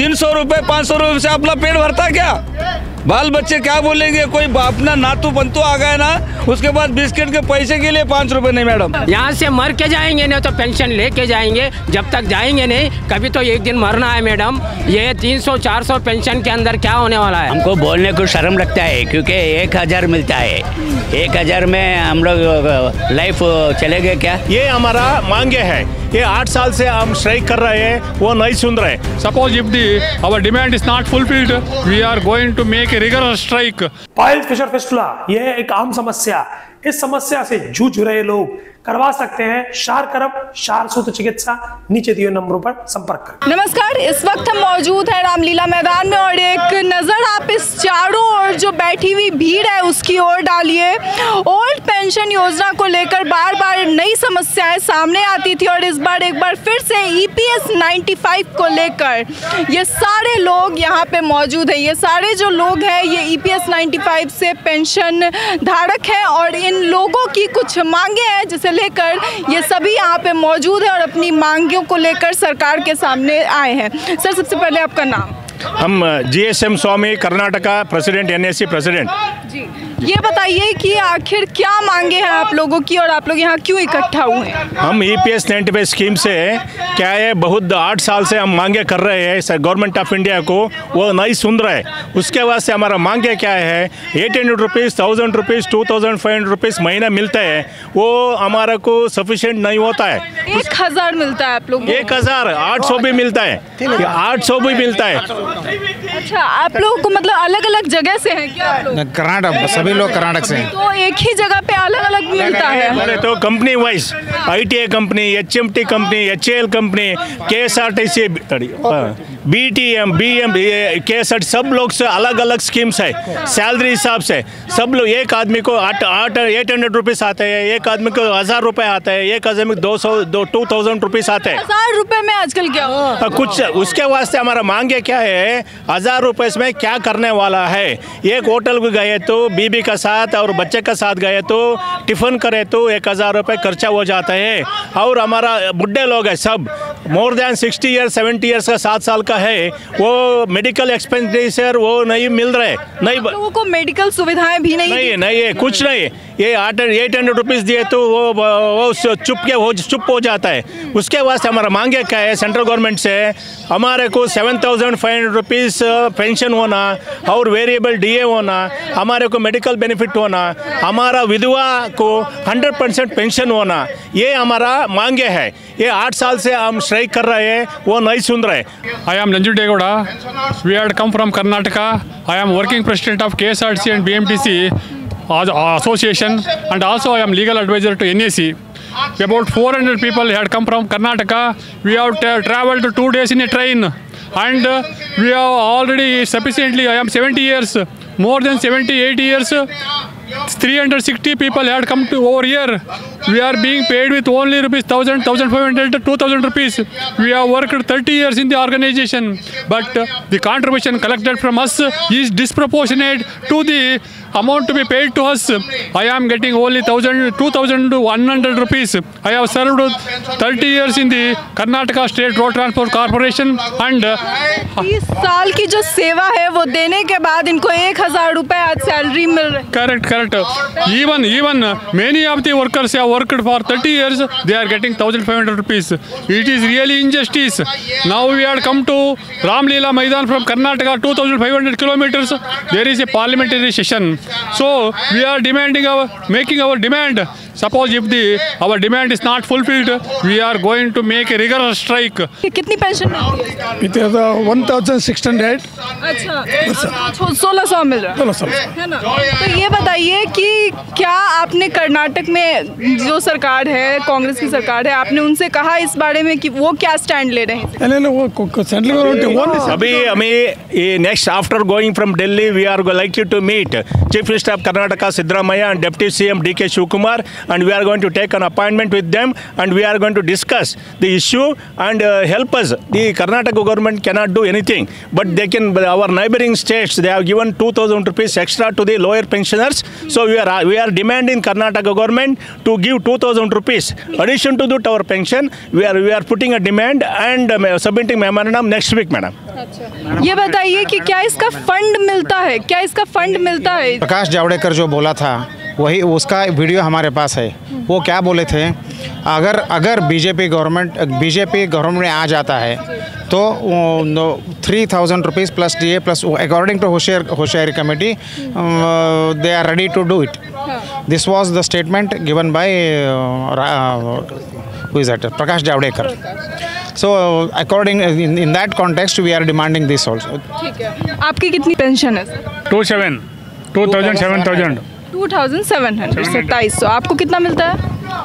300 रुपए 500 रुपए से अपना पेट भरता क्या? बाल बच्चे क्या बोलेंगे? कोई अपना नातू पंतु आ गया ना, उसके बाद बिस्किट के पैसे के लिए 5 रुपए नहीं मैडम। यहाँ से मर के जाएंगे नहीं तो पेंशन लेके जाएंगे, जब तक जाएंगे नहीं कभी तो एक दिन मरना है मैडम। ये 300-400 पेंशन के अंदर क्या होने वाला है? हमको बोलने को शर्म लगता है क्योंकि 1000 मिलता है, 1000 में हम लोग लाइफ चलेंगे क्या? ये हमारा मांगे है, ये 8 साल से हम स्ट्राइक कर रहे हैं, वो नहीं सुन रहे। Suppose if our demand is not fulfilled, we are going to make a rigorous strike. Piles fissure fistula यह एक आम समस्या, इस समस्या से जूझ रहे लोग करवा सकते हैं शारकरब शारसूत्र चिकित्सा, नीचे दिए नंबरों पर संपर्क करें। नमस्कार, इस वक्त हम मौजूद हैं रामलीला मैदान में और एक नजर आप इस चारों ओर जो बैठी हुई भीड़ है उसकी ओर डालिए। ओल्ड पेंशन योजना को लेकर बार बार नई समस्याएं सामने आती थी और इस बार एक बार फिर से EPS 95 को लेकर ये सारे लोग यहाँ पे मौजूद हैं। ये सारे जो लोग हैं ये EPS 95 से पेंशन धारक हैं और इन लोगों की कुछ मांगे हैं जिसे लेकर ये सभी यहाँ पे मौजूद है और अपनी मांगों को लेकर सरकार के सामने आए हैं। सर, सबसे पहले आपका नाम? हम GSM स्वामी, कर्नाटका प्रेसिडेंट, NSC प्रेसिडेंट। जी, ये बताइए कि आखिर क्या मांगे हैं आप लोगों की और आप लोग यहाँ क्यों इकट्ठा हुए हैं? हम EPS 95 स्कीम से क्या है, बहुत 8 साल से हम मांगे कर रहे हैं गवर्नमेंट ऑफ इंडिया को, वो नहीं सुन रहे। उसके वास्ते हमारा मांगे क्या है, 800 रुपीज़, 1000 रुपीज़, 2500 रुपीज़ महीना मिलता है, वो हमारा को सफिशिएंट नहीं होता है। 1000 मिलता है आप लोग? 1000, 800 भी मिलता है, 800 भी मिलता है। अच्छा, आप लोग को मतलब अलग अलग जगह से हैं क्या आप लोग? कर्नाटक, सभी लोग कर्नाटक से हैं। तो एक ही जगह पे अलग अलग मिलता है? अरे तो company wise ITA company, HMT company, HAL company, KSRTC, BTM, BM, KSRT, सब लोग से अलग अलग स्कीम्स है। सैलरी हिसाब से सब लोग, एक आदमी को 800 रुपीज़ आते हैं, एक आदमी को 1000 रुपये आता है, एक आदमी को 2000 रुपीज़ आते हैं। 1000 रुपये में आजकल क्या हो? कुछ उसके वास्ते हमारा मांगे क्या है, 1000 रुपये में क्या करने वाला है। एक होटल को गए तो बीबी का साथ और बच्चे का साथ गए तो टिफ़िन करे तो 1000 रुपये खर्चा हो जाता है। और हमारा बुढ़े लोग हैं सब, मोर देन 60 ईयर्स 70 ईयर्स का 7 साल का है, वो मेडिकल एक्सपेंडिचर वो नहीं मिल रहे, नहीं लोगों को मेडिकल सुविधाएं भी नहीं है, कुछ नहीं। ये 800 रुपीज़ दिए तो वो चुप हो जाता है। उसके वास्ते हमारा मांगे क्या है, सेंट्रल गवर्नमेंट से हमारे को 7500 रुपीज़ पेंशन होना और वेरिएबल DA होना, हमारे को मेडिकल बेनिफिट होना, हमारा विधवा को 100% पेंशन होना, ये हमारा मांगे है। ये 8 साल से हम स्ट्राइक कर रहे हैं, वो नहीं सुन रहे। I am Nanju Degoda. We had come from Karnataka. I am working president of KSRTC and BMTC association, and also I am legal advisor to NAC. About 400 people had come from Karnataka. We have traveled 2 days in a train, and we have already sufficiently, I am 70 years, more than 78 years, 360 people had come to over here. We are being paid with only rupees 1000, 1500, 2000 rupees. We have worked 30 years in the organization, but the contribution collected from us is disproportionate to the amount to be paid to us. I am getting only 2100 rupees. I have served 30 years in the Karnataka State Road Transport Corporation, and 30 साल की जो सेवा है वो देने के बाद इनको 1000 रुपए आज सैलरी मिल रही है। Correct. Even many of the workers have worked for 30 years. They are getting 1500 rupees. It is really injustice. Now we have come to Ramlila Maidan from Karnataka, 2500 kilometers. There is a parliamentary session. So we are making our demand. Suppose if our demand is not fulfilled, we are going to make a rigorous strike. कितनी pension मिलती है? It is 1600. अच्छा, 1600 मिल रहा है ना? तो ये बताइए कि क्या आपने कर्नाटक में जो सरकार है, कांग्रेस की सरकार है, आपने उनसे कहा इस बारे में कि वो क्या स्टैंड ले रहे हैं? नहीं, वो सेंट्रल गवर्नमेंट अभी हमें next after going from Delhi we are like to meet chief minister of Karnataka Siddaramaiah and Deputy CM DK Shivakumar, and we are going to take an appointment with them, and we are going to discuss the issue and help us. The Karnataka government cannot do anything, but they can. Our neighboring states, they have given 2000 rupees extra to the lower pensioners. So we are demanding Karnataka government to give 2000 rupees addition to our pension. We are putting a demand and submitting memorandum next week, madam. ये बताइए कि क्या इसका fund मिलता है, क्या इसका fund मिलता है? प्रकाश जावड़ेकर जो बोला था वही उसका वीडियो हमारे पास है। वो क्या बोले थे, अगर बीजेपी गवर्नमेंट में आ जाता है तो 3,000 rupees plus DA plus according to होशियारी committee they are ready to do it. This was the statement given by who is that? Prakash Javadekar. So according in that context we are demanding this also. ठीक है। आपकी कितनी pension है sir? 7,000 2700। आपको कितना मिलता है?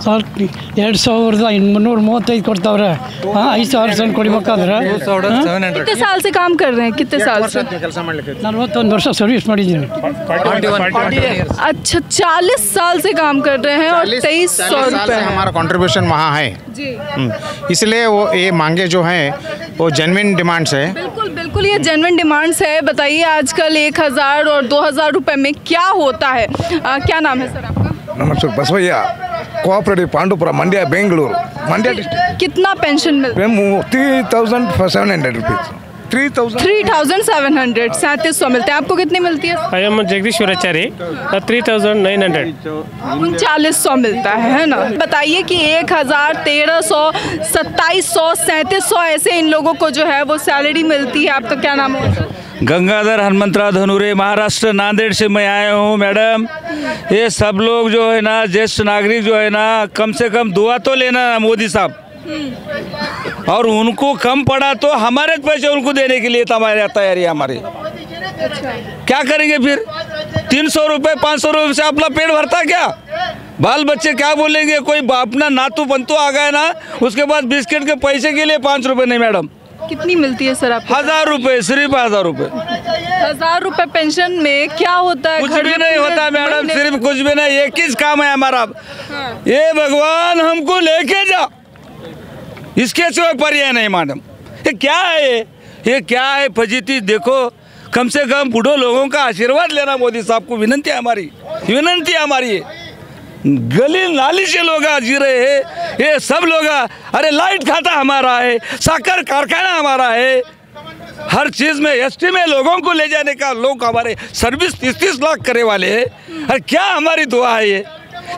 ಸರ್ 2,335 ಕೊಡ್ತಾವ್ರೆ 5,000 ಸೆಂಟ್ ಕೊಡಬೇಕಾದ್ರೆ कितने साल से काम कर रहे हैं? कितने साल से? 41 ವರ್ಷ ಸರ್ವಿಸ್ ಮಾಡಿದ್ದೀನಿ। अच्छा 40 साल से काम कर रहे हैं और 2,300 रुपये हमारा कंट्रीब्यूशन वहाँ है जी। इसलिए वो ये मांगे जो हैं वो जेन्युइन डिमांड्स है। बिल्कुल बिल्कुल ये जेन्युइन डिमांड्स है। बताइए आजकल 1,000 और 2,000 रुपए में क्या होता है? क्या नाम है सर आपका? नमस्कार, बसवैया, कोऑपरेटिव पांडुपुरा, मंड्या, बेंगलुरु, मंड्या डिस्ट्रिक्ट। कितना पेंशन मिलता है? 3,700 रुपीज। 3,700 3700 मिलते हैं। आपको कितनी मिलती है? आई एम जगदीश्वराचार्य 3,900 3900 मिलता है ना। बताइए कि 1,000 1,300 2,700 3,700 ऐसे इन लोगों को जो है वो सैलरी मिलती है। आपका क्या नाम है? गंगाधर हनुमंतराव धनुरे, महाराष्ट्र नांदेड़ से मैं आया हूँ। मैडम ये सब लोग जो है ना, ज्येष्ठ नागरिक जो है ना, कम से कम दुआ तो लेना मोदी साहब, और उनको कम पड़ा तो हमारे पैसे उनको देने के लिए तैयारी हमारी। क्या करेंगे फिर? 300 रुपये 500 रुपये से अपना पेट भरता क्या? बाल बच्चे क्या बोलेंगे? कोई अपना नातू पंतु आ गया ना, उसके बाद बिस्किट के पैसे के लिए 5 रुपये नहीं। मैडम कितनी मिलती है सर आपको? 1,000 रुपये, सिर्फ 1,000 रुपये। 1,000 रुपये पेंशन में क्या होता है? कुछ भी नहीं होता मैडम, सिर्फ कुछ भी नहीं। एक ही काम है हमारा, ये भगवान हमको लेके जा, इसके सिवा पर्याय नहीं। मैडम ये क्या है? ये क्या है फजीती? देखो कम से कम बूढ़ों लोगों का आशीर्वाद लेना मोदी साहब को विनंती है हमारी, विनंती है हमारी। गली नाली से लोग जी रहे हैं, ये सब लोग, अरे लाइट खाता हमारा है, साकर कारखाना हमारा है, हर चीज़ में एसटी में लोगों को ले जाने का लोग हमारे सर्विस 30-30 लाख करे वाले हैं। अरे क्या हमारी दुआ है? ये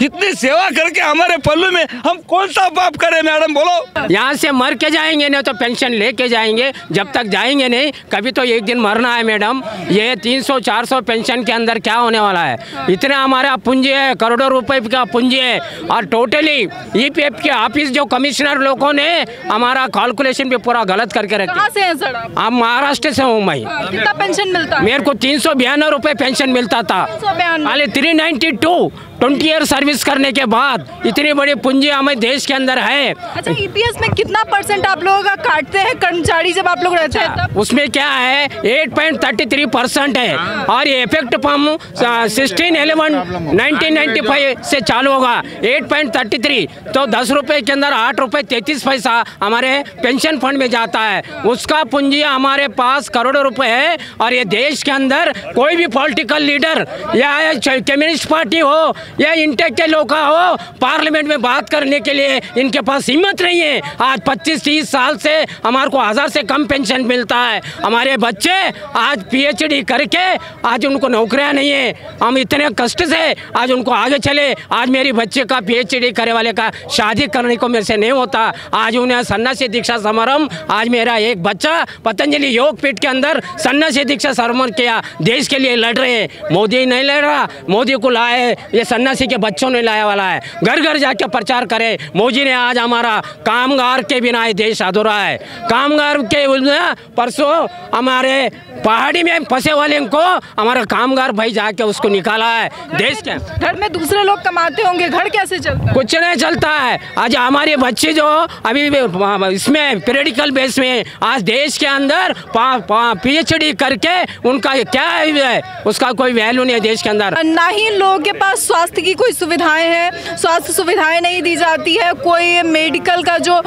इतनी सेवा करके हमारे पल्लू में हम कौन सा पाप करें? मैडम बोलो। यहाँ से मर के जाएंगे नहीं तो पेंशन लेके जाएंगे, जब तक जाएंगे नहीं कभी तो एक दिन मरना है मैडम। ये 300-400 पेंशन के अंदर क्या होने वाला है? इतना हमारा पूंजी है, करोड़ों रुपए का पूंजी है, और टोटली EPF के ऑफिस जो कमिश्नर लोगों ने हमारा कैलकुलेशन भी पूरा गलत करके रखा। कहाँ से हैं सर आप? महाराष्ट्र से हूँ मैं। कितना पेंशन मिलता है? मेरे को 392 रुपये पेंशन मिलता था। 392 20 ईयर सर्विस करने के बाद इतनी बड़ी पूंजी हमें देश के अंदर है। अच्छा EPS में कितना % आप लोगों का काटते हैं कर्मचारी जब आप लोग रहते हैं तब? उसमें क्या है 8.33% है, और ये इफेक्ट फ्रॉम 16/11/1995 से चालू होगा 8.33, तो 10 रुपये के अंदर 8 रुपये 33 पैसा हमारे पेंशन फंड में जाता है। उसका पूंजी हमारे पास करोड़ों रुपए है, और ये देश के अंदर कोई भी पॉलिटिकल लीडर या कम्युनिस्ट पार्टी हो या इंटेक के लोग हो, पार्लियामेंट में बात करने के लिए इनके पास हिम्मत नहीं है। आज 25-30 साल से हमारे को 1,000 से कम पेंशन मिलता है। हमारे बच्चे आज PhD करके आज उनको नौकरियां नहीं है, हम इतने कष्ट से आज उनको आगे चले। आज मेरी बच्चे का PhD करे वाले का शादी करने को मेरे से नहीं होता। आज उन्हें सन्यासी दीक्षा समारंभ, आज मेरा एक बच्चा पतंजलि योग पीठ के अंदर सन्यासी दीक्षा समारंभ किया, देश के लिए लड़ रहे हैं। मोदी नहीं लड़ रहा, मोदी को लाए ये सन्यासी के बच्चों ने लाया वाला है, घर घर जाके प्रचार करे। मोदी ने आज हमारा कामगार के बिना ये देश अधूरा है। कामगार के परसों हमारे पहाड़ी में फंसे वाले को हमारा कामगार भाई जाके उसको निकाला है। देश के घर में दूसरे लोग कमाते होंगे, घर कैसे चलता है? कुछ नहीं चलता है। आज हमारे बच्चे जो अभी इसमें पीरियडिकल बेस में आज देश के अंदर PhD करके उनका क्या है, उसका कोई वैल्यू नहीं है देश के अंदर। ना ही लोगों के पास स्वास्थ्य की कोई सुविधाएं हैं, स्वास्थ्य सुविधाएं नहीं दी जाती है। कोई मेडिकल का जो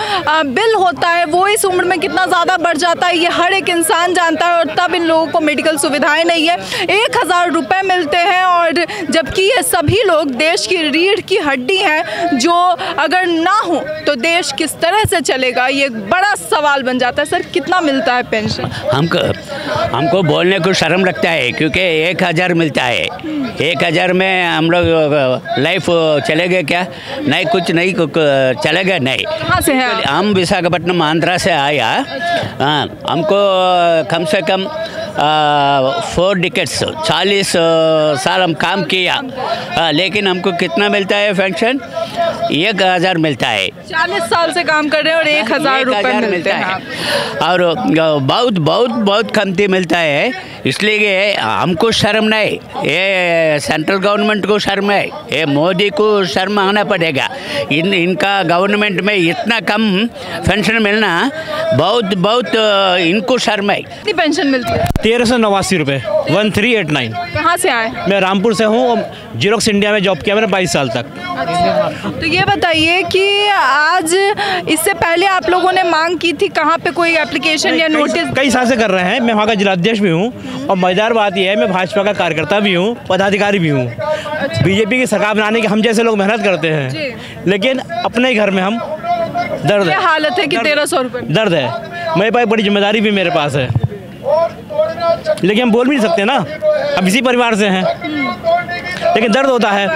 बिल होता है वो इस उम्र में कितना ज़्यादा बढ़ जाता है ये हर एक इंसान जानता है, और तब इन लोगों को मेडिकल सुविधाएं नहीं है, 1000 रुपये मिलते हैं, और जबकि ये सभी लोग देश की रीढ़ की हड्डी हैं, जो अगर ना हो तो देश किस तरह से चलेगा, ये बड़ा सवाल बन जाता है। सर, कितना मिलता है पेंशन? हमको बोलने को शर्म लगता है, क्योंकि 1000 मिलता है। 1000 में हम लोग लाइफ चलेगा क्या? नहीं, कुछ नहीं चलेगा नहीं। कहाँ से हैं आप? हम विशाखापट्टनम आंध्रा से आया। हाँ, हमको कम से कम 4 डिकेट्स 40 साल हम काम किया, लेकिन हमको कितना मिलता है पेंशन? 1000 मिलता है। 40 साल से काम कर रहे हैं और 1000 रुपये मिलते हैं, और बहुत बहुत बहुत कमती मिलता है। इसलिए हमको शर्म नहीं, ये सेंट्रल गवर्नमेंट को शर्म है, ये मोदी को शर्म आना पड़ेगा। इनका गवर्नमेंट में इतना कम पेंशन मिलना बहुत बहुत इनको शर्म है। कितनी पेंशन मिलती है? 1389 रुपये, 1389। कहाँ से आए? मैं रामपुर से हूँ, जीरोक्स इंडिया में जॉब किया मैंने 22 साल तक। तो ये बताइए कि आज इससे पहले आप लोगों ने मांग की थी, कहाँ पे कोई एप्लीकेशन या नोटिस? कई साल से कर रहे हैं। मैं वहाँ का जिलाध्यक्ष भी हूँ, और मजेदार बात यह है मैं भाजपा का कार्यकर्ता भी हूँ, पदाधिकारी भी हूँ। बीजेपी की सरकार बनाने के हम जैसे लोग मेहनत करते हैं, लेकिन अपने घर में हम दर्द है। हालत है कि 1300 रुपये दर्द है। मेरे पास बड़ी जिम्मेदारी भी मेरे पास है, लेकिन हम बोल भी नहीं सकते ना, अब इसी परिवार से हैं, लेकिन दर्द होता है।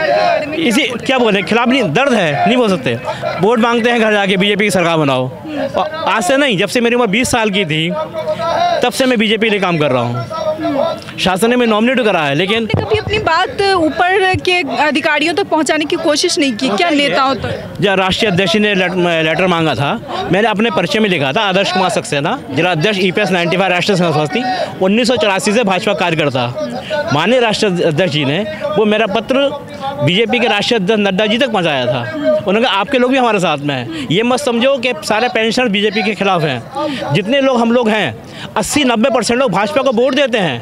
इसी क्या बोले, खिलाफ नहीं, दर्द है, नहीं बोल सकते। वोट मांगते हैं घर जाके, बीजेपी की सरकार बनाओ। और आज से नहीं, जब से मेरी उम्र 20 साल की थी तब से मैं बीजेपी के लिए काम कर रहा हूँ। शासन ने मैं नॉमिनेट करा है, लेकिन कभी अपनी बात ऊपर के अधिकारियों तक पहुँचाने की कोशिश नहीं की क्या? नेताओं तक जब राष्ट्रीय अध्यक्ष ने लेटर मांगा था, मैंने अपने परिचय में लिखा था, आदर्श कुमार सक्सेना, जिला अध्यक्ष EPS 95 राष्ट्रीय संस्कृति, 1984 से भाजपा कार्यकर्ता। माननीय राष्ट्रीय अध्यक्ष जी ने वो मेरा पत्र बीजेपी के राष्ट्रीय अध्यक्ष नड्डा जी तक पहुंचाया था। उन्होंने कहा आपके लोग भी हमारे साथ में हैं। ये मत समझो कि सारे पेंशनर बीजेपी के खिलाफ हैं। जितने लोग हम लोग हैं, 80-90% लोग भाजपा को वोट देते हैं।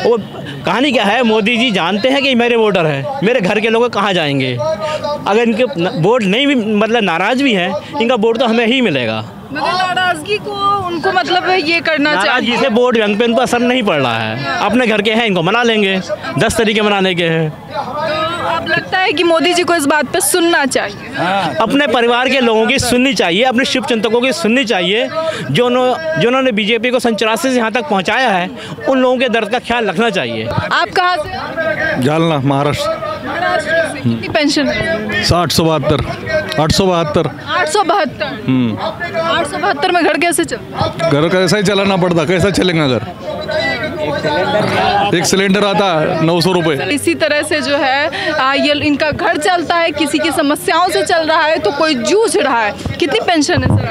वो कहानी क्या है, मोदी जी जानते हैं कि मेरे वोटर हैं, मेरे घर के लोग कहाँ जाएंगे। अगर इनके वोट नहीं भी, मतलब नाराज़ भी हैं, इनका वोट तो हमें ही मिलेगा। नाराजगी को उनको मतलब ये करना चाहिए। नाराजगी से वोट बैंक पे उनको असर नहीं पड़ रहा है। अपने घर के हैं, इनको मना लेंगे, 10 तरीके मनाने के हैं। तो अब लगता है कि मोदी जी को इस बात पे सुनना चाहिए। अपने परिवार के लोगों की सुननी चाहिए, अपने शुभचिंतकों की सुननी चाहिए, जिन्होंने बीजेपी को 84 से यहाँ तक पहुँचाया है, उन लोगों के दर्द का ख्याल रखना चाहिए। आप कहाँ से? जालना, महाराष्ट्र। कितनी पेंशन? 872 872 872 में घर कैसे चलता? घर कैसा ही चलाना पड़ता, कैसा चलेगा घर? एक सिलेंडर आता 900 रुपये। इसी तरह से जो है ये इनका घर चलता है, किसी की समस्याओं से चल रहा है तो कोई जूझ रहा है। कितनी पेंशन है sir?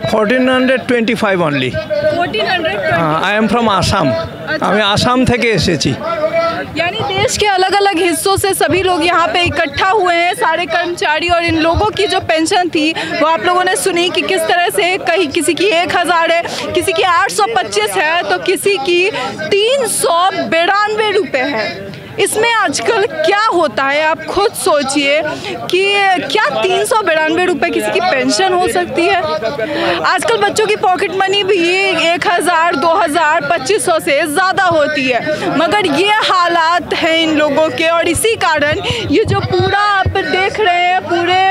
1425 only. 1425। I am from Assam. আমি आसाम থেকে এসেছি। यानी देश के अलग अलग हिस्सों से सभी लोग यहाँ पे इकट्ठा हुए हैं, सारे कर्मचारी, और इन लोगों की जो पेंशन थी वो आप लोगों ने सुनी कि किस तरह से कहीं किसी की 1000 है, किसी की 825 है, तो किसी की 392 रुपये है। इसमें आजकल क्या होता है आप खुद सोचिए कि क्या 392 रुपये किसी की पेंशन हो सकती है? आजकल बच्चों की पॉकेट मनी भी 1000, 2000, 2500 से ज़्यादा होती है, मगर ये हालात हैं इन लोगों के। और इसी कारण ये जो पूरा आप देख रहे हैं, पूरे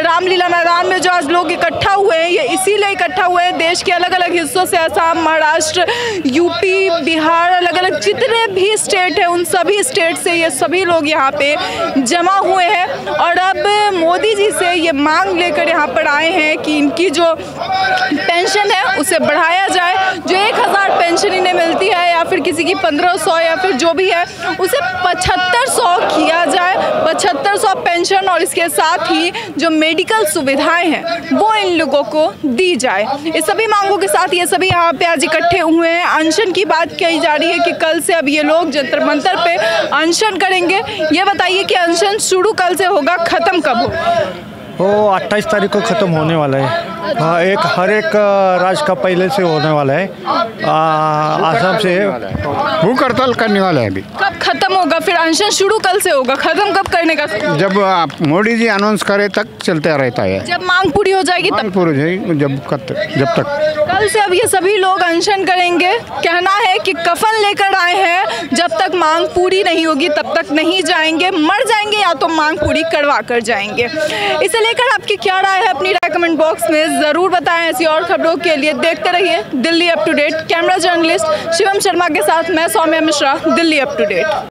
रामलीला मैदान में जो आज लोग इकट्ठा हुए हैं, ये इसीलिए इकट्ठा हुए हैं देश के अलग अलग हिस्सों से, असम, महाराष्ट्र, यूपी, बिहार, अलग अलग जितने भी स्टेट हैं उन सभी स्टेट से ये सभी लोग यहाँ पे जमा हुए हैं। और अब मोदी जी से ये मांग लेकर यहाँ पर आए हैं कि इनकी जो पेंशन है उसे बढ़ाया जाए। जो 1000 पेंशन इन्हें मिलती है, या फिर किसी की 1500, या फिर जो भी है उसे 7500 किया जाए, 7500 पेंशन। और इसके साथ ही जो मेडिकल सुविधाएं हैं वो इन लोगों को दी जाए। इस सभी मांगों के साथ ये सभी यहाँ पे आज इकट्ठे हुए हैं। अनशन की बात कही जा रही है कि कल से अब ये लोग जंतर मंतर पे अनशन करेंगे। ये बताइए कि अनशन शुरू कल से होगा, खत्म कब होगा? वो 28 तारीख को ख़त्म होने वाला है। हाँ, एक हर एक राज्य का पहले से होने वाला है। आसाम से भूख हड़ताल करने वाला है अभी। कब खत्म होगा फिर? अनशन शुरू कल से होगा, खत्म कब करने का? जब मोदी जी अनाउंस करे तक चलता रहता है। जब मांग पूरी हो जाएगी तब? पूरी हो जाएगी जब तक। कल से अब ये सभी लोग अनशन करेंगे। कहना है कि कफन लेकर आए हैं, जब तक मांग पूरी नहीं होगी तब तक नहीं जाएंगे, मर जाएंगे या तो मांग पूरी करवा कर जाएंगे। इसे लेकर आपकी क्या राय है? अपनी राय कमेंट बॉक्स में ज़रूर बताएं। ऐसी और खबरों के लिए देखते रहिए Delhi up to date. Camera journalist Shivam Sharma के साथ मैं Saumya Mishra, Delhi up to date.